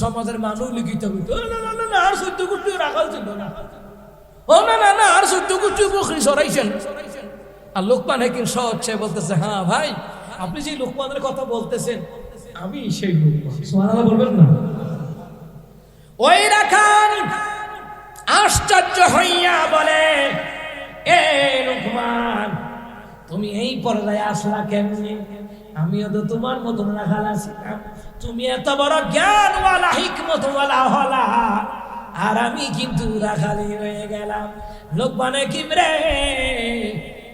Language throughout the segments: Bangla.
সমাজের মানুষ লিখিত হইত, না না না না আর 14 কোটি রাখাল ছিল না, ও না না না আর 14 কোটি বকরি সরাইছেন। আর লোকমান হাকিম সহজে বলতেছে, হ্যাঁ ভাই আপনি যে লোকমানের কথা বলতেছেন আমি সেই লোকমান। সুবহানাল্লাহ বলবেন না? ওই রাখাল আশ্চর্য হইয়া বলে, এ লোকমান তুমি এই পর্যায়ে আসলা কেমনে? আমিও তো তোমার মতন রাখাল ছিলাম, তুমি এত বড় জ্ঞানওয়ালা হিকমতওয়ালা হলা, আর আমি কিন্তু রাখালি রয়ে গেলাম। লোকমান হাকিম রে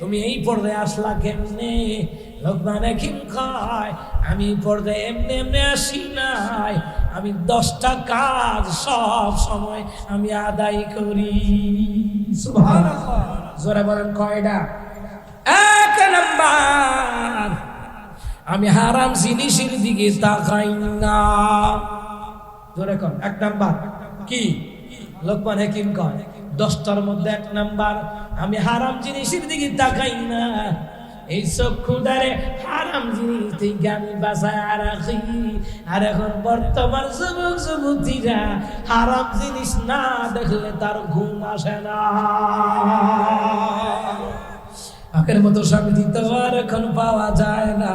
তুমি এই পর্যায়ে আসলা কেমনে? লোকমান হাকিম কয়, আমি পর্যায়ে এমনি এমনি আসি নাই, আমি 10টা কাজ সব সময় আমি আদায় করি। সুবহানাল্লাহ, জোরে বলেন কয়টা? 1 নাম্বার, আমি হারাম জিনিসের দিকে তাকাই না। জোরে কর 1 নাম্বার কি? লোকমান হাকিম কয় 10টার মধ্যে 1 নাম্বার, আমি হারাম জিনিসের দিকে তাকাই না। এই চক্ষুটারে হারাম জিনিস থেকে আমি বাঁচায় রাখি। আর এখন বর্তমান যুবক যুবতীরা হারাম জিনিস না দেখলে তার ঘুম আসে না। আগের মতো শান্তি তো আর এখন পাওয়া যায় না।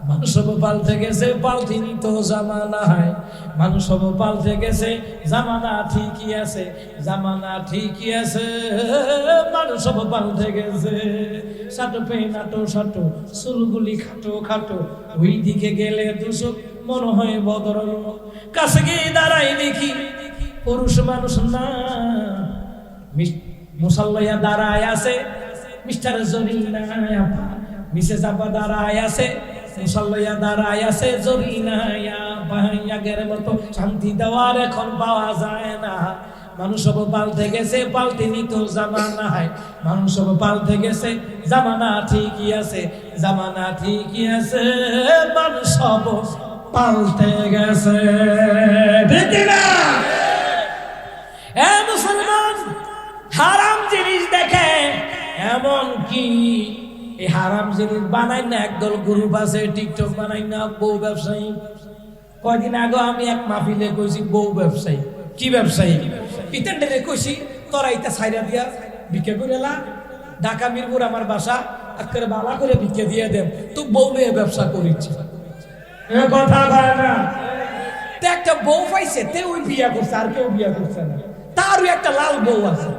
মানুষ সব পাল্টে গেছে, পাল্টিনি তো জামানায়। মানুষ সব পাল্টে গেছে, জামানা ঠিকই আছে, জামানা ঠিকই আছে, মানুষ সব পাল্টে গেছে। সাটো পে নাটো সাটো, চুলগুলি খাটো খাটো, ওই দিকে গেলে দুশো মনে হয় বদরল। কাছে গিয়ে দাঁড়াই দেখি পুরুষ মানুষ না, মুসাল্লাইয়া দাঁড়ায় আছে, মিস্টার জরিনা আপা, মিসেস আপা দাঁড়ায় আছে, মুসাল্লাইয়া দাঁড়ায় আছে, জরিনা আগের মতো শান্তি দেওয়ার এখন পাওয়া যায় না। মানুষ সব পাল্টে গেছে, পাল্টেনি তো জামানায়। মানুষ সব পাল্টে গেছে, জামানা ঠিকই আছে, জামানা ঠিকই আছে, মানুষ সব পাল্টে গেছে। ঠিক না? এ মুসলমান, হারাম জিনিস দেখে, এমন কি এই হারাম জিনিস বানাই না একদল গ্রুপ আছে, টিকটক বানাই না বউ ব্যবসায়ী। কয়দিন আগে আমি এক মাহফিলে কইছি বউ ব্যবসায়ী। কি ব্যবসায়ী? ইতেন্ডে কইছি তোরা ইটা ছাইরা দিয়া ভিক্ষা করে এলা, ঢাকা মিরপুর আমার বাসা, আজকে বালা করে ভিক্ষা দিয়ে দেন, তো বউ নিয়ে ব্যবসা করিচ্ছে। কথা বলে না, একটা বউ পাইছে, তে ওই বিয়া করছে, আর কেউ বিয়া করছে না। তারও একটা লাল বউ আছে,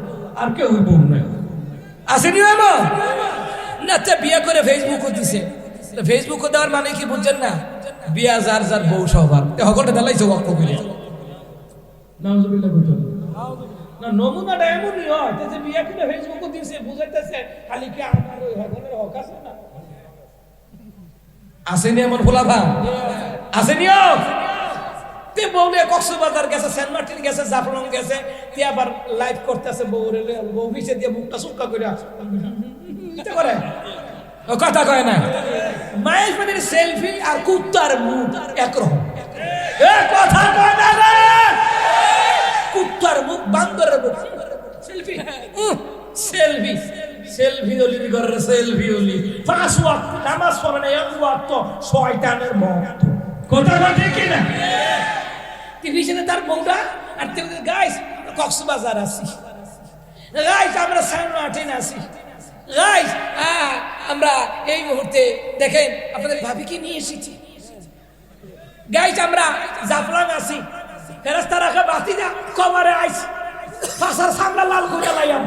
আর কেউ ওই বউ নাই। আসেনি এমন না? বিয়ে করে ফেসবুকও দিছে। ফেসবুকও দেওয়ার মানে কি বুঝছেন না? বিয়া যার যার বউ সবার হকটা দেলাইছে ওয়াক্ফ করে। নাউজুবিল্লাহ কইতো না, নমুনাটা এমনই হয় যে বিয়া করে ফেসবুকও দিছে, বুঝাইতেছে খালি কি আমার ওই হকনের হক আছে না? আসেনি এমন ফুলাফা? আসেনিও তে বউলে কক্সবাজার গেছে, সেন্ট মার্টিন গেছে, জাফলং গেছে, তে আবার লাইভ করতেছে বউরে, বউ মিশে দিয়ে মুখটা সুক্কা করে করে কথা কয় না। মায়ের মানে সেলফি আর কুত্তার মুখ একরকম। কথা কয় না রে, কুত্তার মুখ বান্দরের মুখ। সেলফি সেলফি সেলফি ওলির ঘরে সেলফি ওলি 5 ওয়াক্ত নামাজ পড়ে না, 1 ওয়াক্ত শয়তানের মত। কথা কয় ঠিক কি না? টিভিশনে তার বউটা আর গাইস কক্সবাজার আছি, গাইস আমরা সেন্ট মার্টিন আছি, গাইস আমরা এই মুহূর্তে দেখেন আপনাদের ভাবিকে নিয়ে এসেছি, গাইস আমরা জাফলং আছি, ফেরেশতা রাখা বাতি না কবরে আইছি, ফাসার সামনে লাল করে লাইয়াম।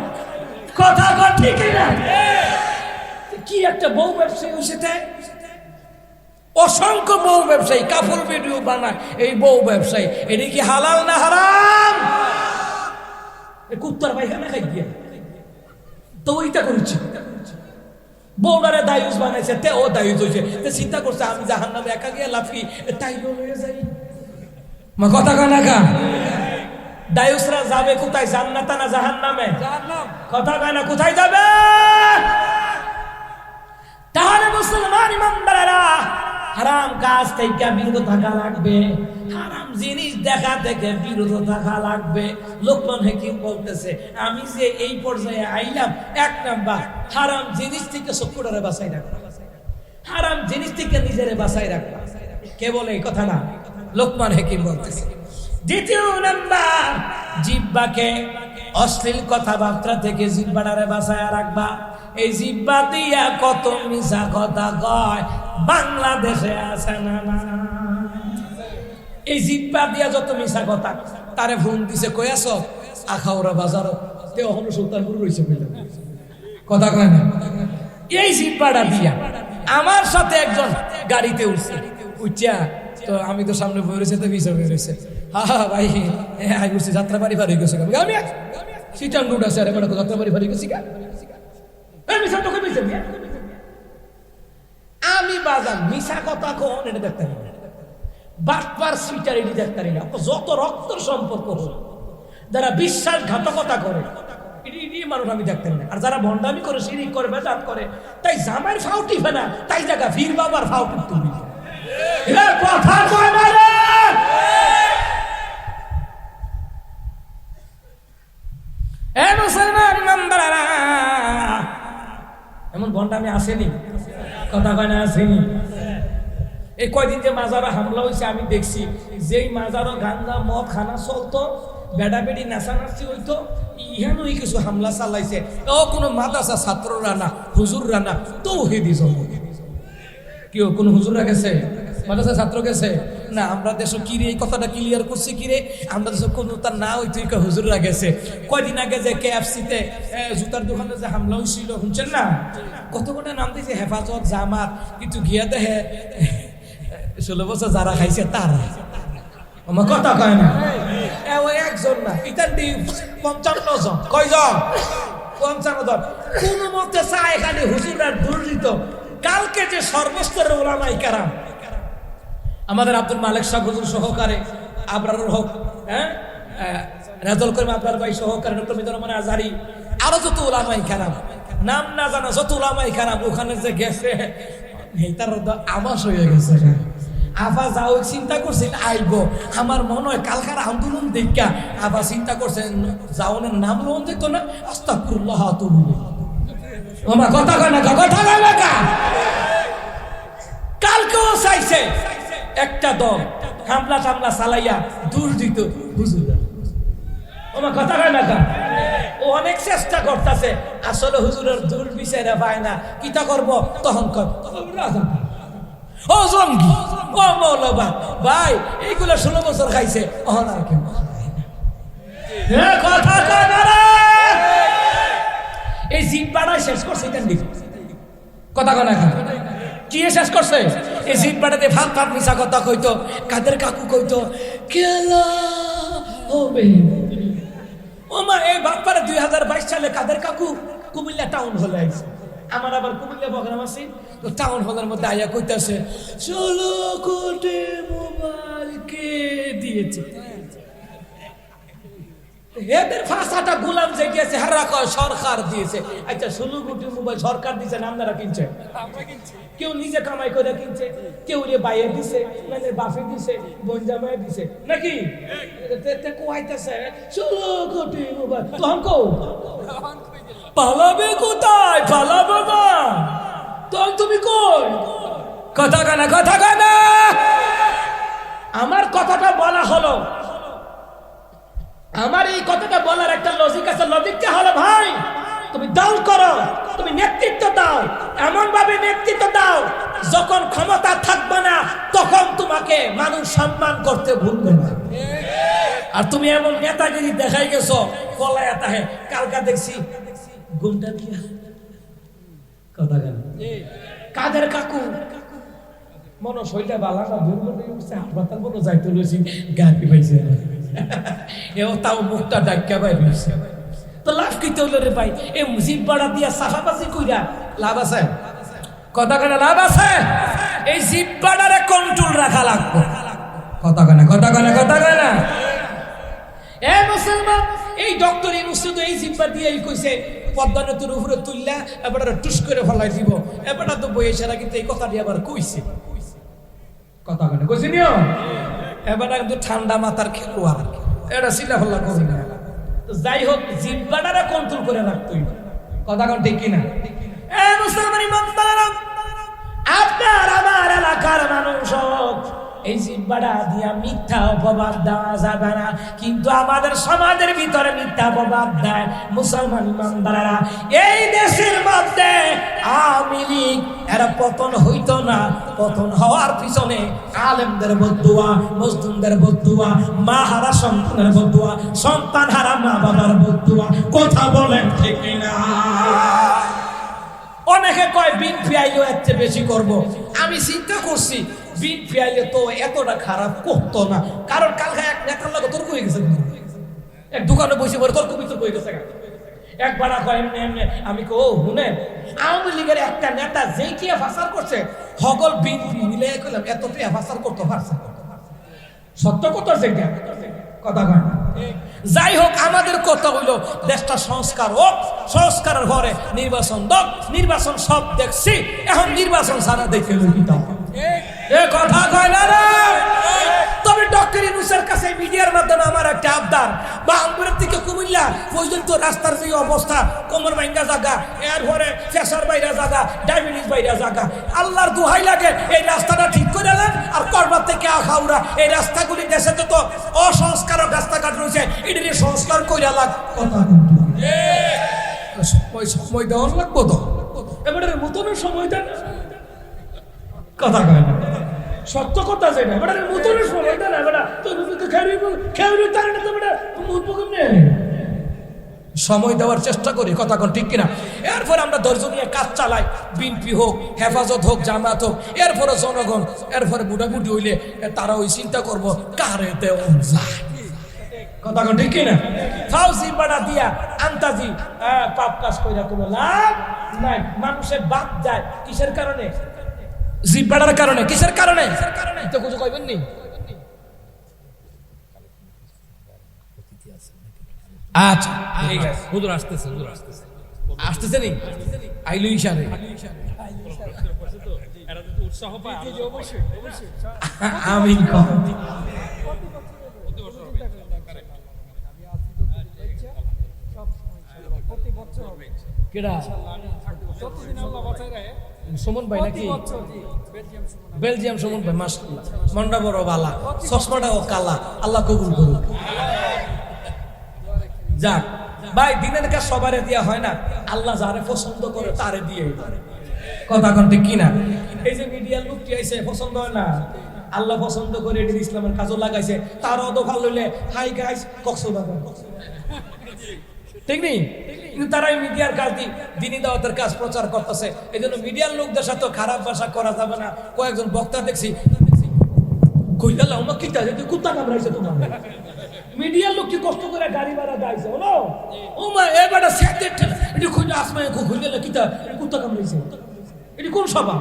কথা কয় ঠিক না? কি একটা বউ ব্যবসায়ী হইছে, অসংখ্য বউ ব্যবসায়ী কাপড় ভিডিও বানায়। এই বউ ব্যবসায়ী এটা কি হালাল না হারাম? কুত্তার পায়খানা খাই গিয়া তো ওইটা করছি। বউডারে দায়ুস বানাইছে, তে ও দায়ুস হয়েছে, চিন্তা করছে আমি জাহান্নামে একা গিয়ে লাফি তাই লয়ে যাই। মা কথা কয় না কা? দায়ুসরা যাবে কোথায়? জান্নাতে না জাহান্নামে? কথা কয় না, কোথায় যাবে? তাহলে মুসলমান ইমানদারেরা হারাম কাজ থেকে বিরত থাকা লাগবে, হারাম জিনিস দেখা থেকে বিরত থাকা লাগবে। লোকমান হাকিম বলতেছে আমি যে এই পর্যায়ে আইলাম, 1 নাম্বার হারাম জিনিস থেকে চক্ষুটারে বাঁচাই রাখবা, হারাম জিনিস থেকে নিজেরে বাঁচাই রাখবা। কে বলে এই কথা না? লোকমান হাকিম বলতেছে। দ্বিতীয় নাম্বার, জিহ্বাকে অশ্লীল কথাবার্তা থেকে জিহ্বাটারে বাঁচায় রাখবা। এই জিহ্বা দিয়া কত মিছা কথা কয় বাংলাদেশে আছে না না? এই জিহ্বা দিয়া যত মিছা কথা, তারে ফোন দিছে কই আছো আখাউড়া বাজার, তে ওখানে সুলতানপুর রয়েছে বলে কথা কয় না। এই জিহ্বাটা দিয়া আমার সাথে একজন গাড়িতে উঠছে, উঠছা তো আমি তো সামনে বই রয়েছে, তো পিছনে বই রয়েছে, হা ভাই আই করছি যাত্রা বাড়ি ভারি গেছে, আমি সিটান রুট আছে, আরে বেটা যাত্রা বাড়ি ভারি গেছি, আমি বাজান মিশা কথা কোন এটা দেখতে পারি না, বাটপার সিটার এটি দেখতে পারি না। যত রক্তর সম্পর্ক হল, যারা বিশ্বাসঘাতকতা করে এটি মানুষ আমি দেখতে পারি না। আর যারা ভণ্ডামি করে, শিরিক করে, বেদাত করে, তাই জামাইয়ের ফাও টিপে না, তাই জায়গা ফির বাবার ফাও টিপতে হবে। কথা কয় না রে। এ মুসলমান ইমানদারেরা, এমন ভণ্ডামি আসেনি, কথা কয় না আসেনি। এই কয়দিন যে মাজারে হামলা হয়েছে আমি দেখছি, যেই মাজারও গান্দা মদ খানা চলতো, বেড়া বেড়ি নাচানাচি হইতো, ইহানই কিছু হামলা চালাইছে। ও কোনো মাদ্রাসা ছাত্ররা না, হুজুররা না, তৌহিদি জন্ম। কেউ কোনো হুজুররা গেছে, মাদ্রাসা ছাত্র গেছে না? আমরা দেশ কিরে এই কথাটা ক্লিয়ার করছি কিরে, আমরা দেশ কোনো তার না হইতো হুজুররা গেছে। কয়দিন আগে যে KFC-তে জুতার দোকানে যে হামলা হয়েছিল শুনছেন না? কত কটা নাম দিয়েছে, হেফাজত, জামাত, কিন্তু গিয়া দেখে 16 বছর যারা খাইছে তারা। আমার কথা কয় না, একজন না, ইতার 55 জন। কয়জন? 55 জন। কোন মতে চা এখানে হুজুররা দুর্নীত। কালকে যে সর্বস্তরের ওলামায়ে কেরাম, আমাদের আব্দুল মালিক সাহেব হুজুর সহকারে, আবরারুল হক, রেজাউল করিম আবরার ভাই সহকারে, ডক্টর মিজানুর রহমান আজহারী, আরো যত ওলামায়ে কেরাম, নাম না জানা যত ওলামায়ে কেরাম ওখানে যে গেছে, তার আমাস হয়ে গেছে। আফা যাও চিন্তা করছেন আইব, আমার মনে হয় কালকার আন্দোলন দেখা আফা চিন্তা করছেন যাওনের নাম লোন দিত না, আস্তাগফিরুল্লাহ তুমি আমার কথা কয় না, কথা কয় না। কালকেও চাইছে একটা দল হামলা টামলা চালাইয়া দূর দিত হুজুররা, আমার কথা কয় না। ও অনেক চেষ্টা করতেছে, আসলে হুজুরের দূর বিচারে পায় না, কিতা করব তখন ও জঙ্গি, ও মৌলবাদ ভাই, এইগুলো 16 বছর খাইছে, কথা কয় না। এই জিহ্বাটাই শেষ করছে, কথা কয় না। কি শেষ করছে? এই জিহ্বাটাতে ভাত ভাত মিশা কথা কইতো, কাদের কাকু কইতো খেলা হবে। ও মা, এই বাপ্পারে 2022 সালে কাদের কাকু কুমিল্লা টাউন হলে আইছে। আমার আবার কুমিল্লা প্রোগ্রাম আছে, তো টাউন হলের মধ্যে আইয়া কইতাছে 16 কোটি মোবাইল কে দিয়েছে। এদের ভাষাটা গোলাম যে গেছে, হারা কয় সরকার দিয়েছে। আচ্ছা 16 কোটি মোবাইল সরকার দিয়েছে না আপনারা কিনছে? কেউ নিজে কামাই করে কিনছে, কেউ রে বাইরে দিছে, মানে বাফে দিছে, বঞ্জামায় দিছে নাকি? কোয়াইতেছে 16 কোটি মোবাইল, তখন কো পালাবে কোথায়? পালাবে না, তখন তুমি কই? কথা কানা, কথা কানা। আমার কথাটা বলা হলো, আমার এই কথাটা বলার একটা লজিক আছে। লজিকটা হলো ভাই, তুমি দল করো, তুমি নেতৃত্ব দাও, এমন ভাবে নেতৃত্ব দাও যখন ক্ষমতা থাকবে না তখন তোমাকে মানুষ সম্মান করতে ভুলবে না। আর তুমি এমন নেতাগিরি দেখাই গেছো পলায়া তাহে। কালকা দেখছি গুন্ডা দিয়া কথা গেল, কাদের কাকু মনে শৈলটা বালা না, হাসপাতাল মনে যাইতে লইছি, গাড়ি পাইছে এও তাও মুখটা ডাক্কা পাই রয়েছে। তো লাভ কি হলো রে ভাই? এই জিহ্বাটা দিয়া সাফাবাজি কইরা লাভ আছে? কথা কেন লাভ আছে? এই জিহ্বাটারে কন্ট্রোল রাখা লাগবে। কথা কেন, কথা কেন, কথা কেন। এ মুসলমান, এই ডক্টর ইউনূস এই জিহ্বা দিয়েই কইছে পদ্মা নদীর উপরে তুললা এবার টুস করে ফেলাই দিব। এবার তো বইয়েছেরা কিন্তু এই কথাটি আবার কইছে। কথা কেন কইছে নিও? এবার কিন্তু ঠান্ডা মাথার খেলোয়াড়, এটা চিল্লা ফেলা করি না। যাই হোক, জিহ্বাটারে কন্ট্রোল করে রাখতেই। কথা কোন ঠিক কিনা? আপনার আমার এলাকার মানুষ এই জিহ্বাটা দিয়া মিথ্যা অপবাদ দেওয়া যাবে না, কিন্তু আমাদের সমাজের ভিতরে মিথ্যা অপবাদ দেয় মুসলমান ইমানদারেরা। এই দেশের মধ্যে আওয়ামী লীগ এরা পতন হইতো না, পতন হওয়ার পিছনে আলেমদের বদদুয়া, মজদুমদের বদদুয়া, মা হারা সন্তানের বদদুয়া, সন্তান হারা মা বাবার বদদুয়া। কথা বলেন ঠিক না? অনেকে কয় বিএনপি আইলেও এর চেয়ে বেশি করব। আমি চিন্তা করছি বিএনপি আইলে তো এতটা খারাপ করতো না, কারণ কালকে এক নেতার লাগে তর্ক হয়ে গেছে, এক দোকানে বসে পড়ে তর্ক বিতর্ক হয়ে গেছে। একবার কয় এমনি এমনি, আমি কো শুনে আওয়ামী লীগের একটা নেতা যেই টিয়া ফাসার করছে হগল বিএনপি মিলে কইলাম এত টিয়া ফাসার করতে পারছে, সত্য কথা যেটা কথা কয় না। যাই হোক, আমাদের কথা হইলো দেশটা সংস্কার হোক, সংস্কারের ঘরে নির্বাচন দক, নির্বাচন সব দেখছি, এখন নির্বাচন ছাড়া দেখে লইতে হবে, এ কথা কয় না না। তবে ডক্টর ইউনূসের কাছে মিডিয়ার মাধ্যমে আমার একটা আবদার, বাহামপুরের থেকে কুমিল্লা পর্যন্ত রাস্তার যে অবস্থা, কোমর ভাঙ্গা জায়গা, এরপরে প্রেসার বাইরা জায়গা, ডায়াবেটিস বাইরা জায়গা, আল্লাহর দোহাই লাগে এই রাস্তাটা ঠিক করে দেন। আর করবার থেকে আখাউড়া এই রাস্তাগুলি দেশে তো অসংস্কারক রাস্তাঘাট রয়েছে, এটি সংস্কার কইরা লাগ। কথা সময় দেওয়ার লাগবো তো, এবারে নতুনের সময় দেন, কথা কয় না, সত্য কথা যেটা বেটা নতুনের সময় দেন। বেটা সময় দেওয়ার চেষ্টা করি, কথা কোন ঠিক কিনা? এরপর আমরা ধৈর্য নিয়ে কাজ চালাই, বিএনপি হোক, হেফাজত হোক, জামাত হোক, এরপরে জনগণ, এরপরে বুটাবুটি হইলে তারা ওই চিন্তা করবো কারে দেওয়া যায়, কথা কোন ঠিক কিনা? ফাউজি বাড়া দিয়া আন্তাজি পাপ কাজ কইরা কোনো লাভ নাই। মানুষের বাদ যায় কিসের কারণে? জিহ্বাটার কারণে। কিসের কারণে? তো কিছু কইবেন নি? আচ্ছা ঠিক আছে, হুজুর আসতেছে, হুজুর আসতেছে, আসতেছে নি আইলো ইশারে। আমিন কও। কেডা? সুমন ভাই নাকি? বেলজিয়াম সুমন ভাই, মাশাআল্লাহ, মনটা বড় বালা, চশমাটাও কালা, আল্লাহ কবুল করুক। যাক ভাই, দিনের কাজ সবারে দিয়া হয় না, আল্লাহ যারে পছন্দ করে তারে দিয়ে, কথা কোন ঠিক কিনা? এই যে মিডিয়ার লোকটি আইছে পছন্দ হয় না, আল্লাহ পছন্দ করে এটি ইসলামের কাজও লাগাইছে, তারও তো ভালো হইলে হাই গাইস কক্সবাজার, ঠিক নেই? কিন্তু তারা মিডিয়ার কাজ দিনী দাওয়াতের কাজ প্রচার করতেছে, এই জন্য মিডিয়ার লোকদের সাথে খারাপ ভাষা করা যাবে না। কয়েকজন বক্তা দেখছি কইলা আমার কিতা যদি কুত্তা কামড়াইছে তোমার, মিডিয়ার লোক কি কষ্ট করে গাড়ি ভাড়া দাইছে হলো, ও মা এবারে সেট এটি খুঁজে আসমায় খুঁজলে কিতা কুত্তা কামড়াইছে, এটি কোন সভা?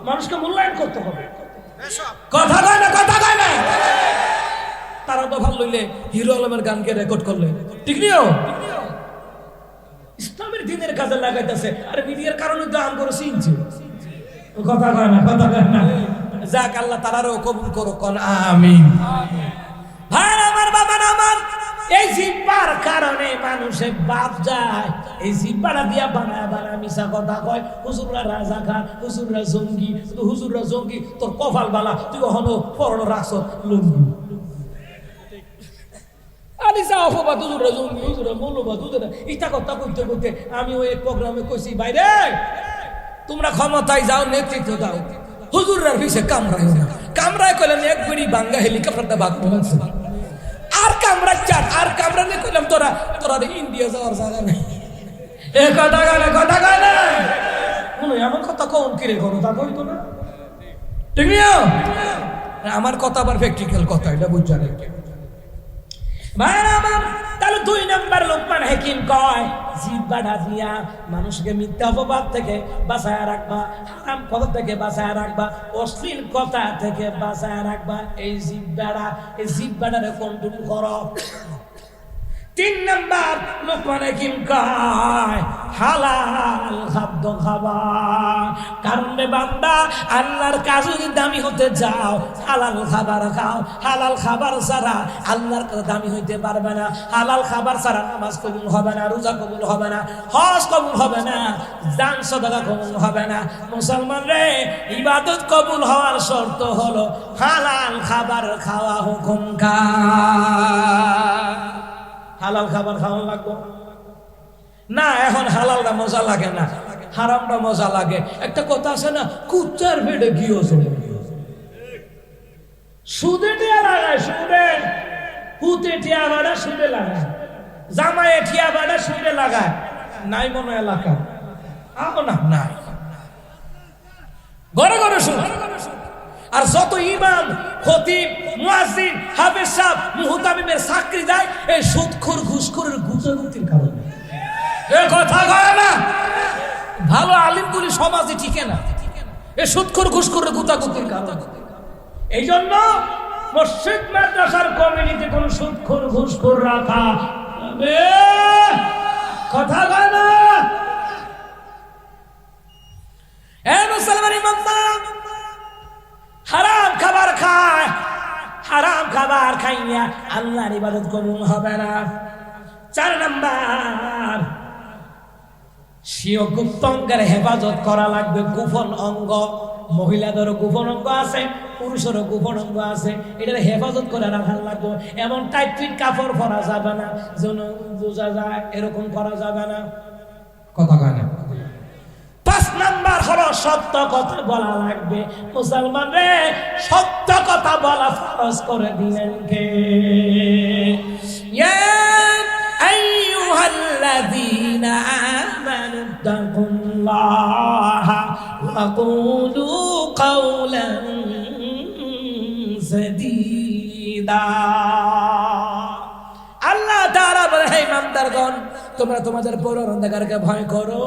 মানুষকে মূল্যায়ন করতে হবে, কথা কয় না, কথা কয় না। তারা তো ভালো লইলে হিরো আলমের গানকে রেকর্ড করলে, ঠিক নিও ইসলামের দিনের কাজে লাগাইতেছে, আর মিডিয়ার কারণে তো আম করে চিনছে, কথা কয় না, কথা কয় না। যাক, আল্লাহ তারারও কবুল করো, কোন আমিন। ভাই আমার, বাবা আমার, এই জিহ্বার কারণে মানুষে বাপ যায়, এই জিহ্বাটা দিয়া বানায় বানায় মিশা কথা কয়, হুজুররা রাজা খান, হুজুররা জঙ্গি, হুজুররা জঙ্গি, তোর কপাল বালা, তুই কখনো পরনো রাখছ লুঙ্গি, আমি ওই প্রোগ্রামে কইছি বাইরে তোমরা ক্ষমতায় যাও, নেতৃত্ব দাও, হুজুররার পিছে কামড়ায় না, কামড়ায় কইলেন এক বেড়ি বাঙ্গা হেলিকপ্টারটা বাঘ বলছে, আর কামড়া চার, আর কামড়া নিয়ে কইলাম তোরা তোরা ইন্ডিয়া যাওয়ার জায়গা নেই, এ কথা গানে, কথা গানে মনে এমন কথা কোন কিরে করো, তা কইতো না, ঠিক নিও আমার কথা আবার প্র্যাকটিক্যাল কথা, এটা বুঝা নেই। তাহলে 2 নাম্বার লোকমান হাকিম কয় জিহ্বাটা দিয়া মানুষকে মিথ্যা অপবাদ থেকে বাঁচায় রাখবা, হারাম কথা থেকে বাঁচায় রাখবা, অশ্লীল কথা থেকে বাঁচায় রাখবা। এই জিহ্বাটারে কন্ট্রোল করো, তিন নাম্বার লোকমান হাকিম কয় হালাল খাদ্য খাবা। কারণ রে বান্দা, আল্লাহর কাজ যদি দামি হতে যাও, হালাল খাবার খাও। হালাল খাবার ছাড়া আল্লাহর কাছে দামি হইতে পারবে না। হালাল খাবার ছাড়া নামাজ কবুল হবে না, রোজা কবুল হবে না, হজ কবুল হবে না, দান সাদাকা কবুল হবে না। মুসলমান রে, ইবাদত কবুল হওয়ার শর্ত হলো হালাল খাবার খাওয়া। হুকুম কা হালাল খাবার খাওয়া লাগবে না। এখন হালালটা মজা লাগে না, হারামটা মজা লাগে। একটা কথা আছে না, কুচ্চার পেটে ঘিও চলে। সুদে টিয়া লাগায়, সুদে পুতে টিয়া বাড়া সুদে লাগায়, জামায়ে টিয়া বাড়া সুদে লাগায়। নাই মনে এলাকা না, নাই ঘরে ঘরে সুদ। আর যত ইমাম, খতিব, মুয়াজ্জিন, হাফেজ সাহেব, মুহতামিমের চাকরি দেয় এই সুদখোর ঘুষখোরের গুতাগুতির কারণে। এ কথা কয় না, ভালো আলিমগুলি সমাজে টিকে না এই সুদখোর ঘুষখোরের গুতাগুতির কারণে। এই জন্য মসজিদ মাদ্রাসার কমিটিতে কোন সুদখোর ঘুষখোর রাখা যাবে কথা কয় না। এ মুসলমান ইমাম, হারাম খাবার খায়, হারাম খাবার খাইয়া আল্লাহর ইবাদত কবুল হবে না। 4 নাম্বার, স্বীয় গুপ্তাঙ্গের হেফাজত করা লাগবে। গোপন অঙ্গ, মহিলাদেরও গোপন অঙ্গ আছে, পুরুষেরও গোপন অঙ্গ আছে, এটার হেফাজত করে রাখা লাগবে। এমন টাইট ফিট কাপড় পরা যাবে না যেন বোঝা যায়, এরকম করা যাবে না। কথা কয় না। 5 নাম্বার হলো সত্য কথা বলা লাগবে। মুসলমান রে, সত্য কথা বলা ফরজ করে দিলেন কে? ইয়া আইয়ুহাল্লাযীনা আমানু তাকুল্লাহা ওয়া কুলু কাওলান সাদীদা। আল্লাহ তাআলা বলে, হে ইমানদারগণ, তোমরা তোমাদের পরর অন্ধকারকে ভয় করো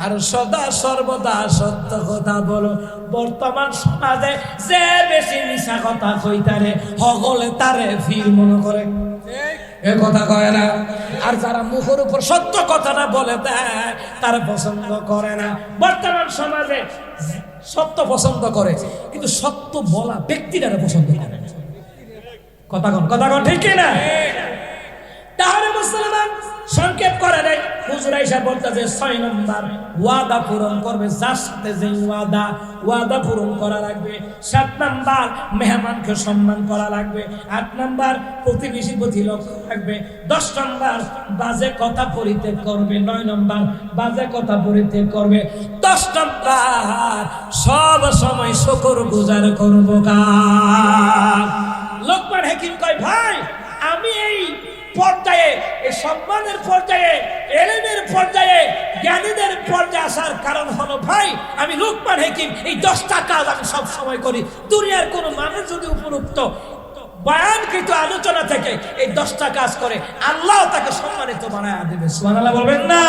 আর সদা সর্বদা সত্য কথা বলো। বর্তমান সমাজে যে বেশি মিছা কথা কইতারে হগলে তারে ফির মনে করে, এ কথা কয় না। আর যারা মুখের উপর সত্য কথাটা বলে দেয় তারা পছন্দ করে না। বর্তমান সমাজে সত্য পছন্দ করে, কিন্তু সত্য বলা ব্যক্তিটারে পছন্দ করে না। কথা কন ঠিক না? তাহলে মুসলমান সংক্ষেপ করে দেয়, হুজুর আয়েশা বলতেছে 6 নাম্বার, ওয়াদা পূরণ করবে। যার সাথে যে ওয়াদা পূরণ করা লাগবে। 7 নাম্বার, মেহমানকে সম্মান করা লাগবে। 8 নাম্বার, প্রতিবেশী প্রতি লক্ষ্য রাখবে। 10 নাম্বার, বাজে কথা পরিত্যাগ করবে। 9 নাম্বার, বাজে কথা পরিত্যাগ করবে। 10 নাম্বার, সব সময় শুকর গুজার করব কার। লোকমান হাকিম কয়, ভাই আমি এই পর্যায়ে, এই সম্মানের পর্যায়ে, এলেমের পর্যায়ে, জ্ঞানীদের পর্যায়ে আসার কারণ হলো, ভাই আমি লোকমান হাকিম এই 10টা কাজ আমি সব সময় করি। দুনিয়ার কোন মানুষ যদি উপরোক্ত বয়ানকৃত আলোচনা থেকে এই 10টা কাজ করে, আল্লাহ তাকে সম্মানিত বানায় দেবে। সুবহানাল্লাহ বলবেন না?